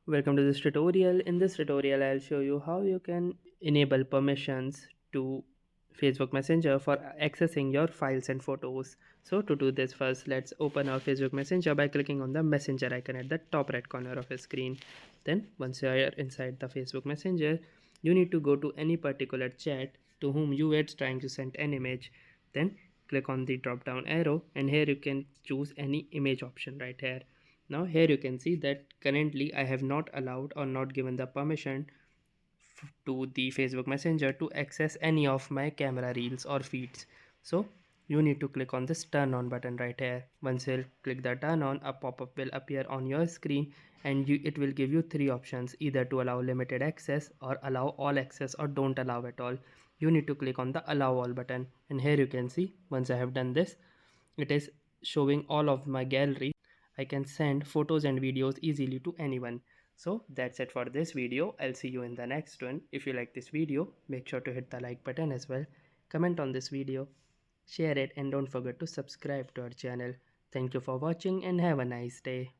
Welcome to this tutorial. In this tutorial, I'll show you how you can enable permissions to Facebook Messenger for accessing your files and photos. So to do this, first let's open our Facebook Messenger by clicking on the messenger icon at the top right corner of your screen. Then once you are inside the Facebook Messenger, you need to go to any particular chat to whom you were trying to send an image. Then click on the drop down arrow, and here you can choose any image option right here. Now here you can see that currently I have not allowed or not given the permission to the Facebook Messenger to access any of my camera reels or feeds. So you need to click on this turn on button right here. Once you click the turn on, a pop-up will appear on your screen, and it will give you three options: either to allow limited access, or allow all access, or don't allow at all. You need to click on the allow all button, and here you can see once I have done this, it is showing all of my gallery. I can send photos and videos easily to anyone. So that's it for this video. I'll see you in the next one. If you like this video, make sure to hit the like button as well. Comment on this video, share it, and don't forget to subscribe to our channel. Thank you for watching and have a nice day.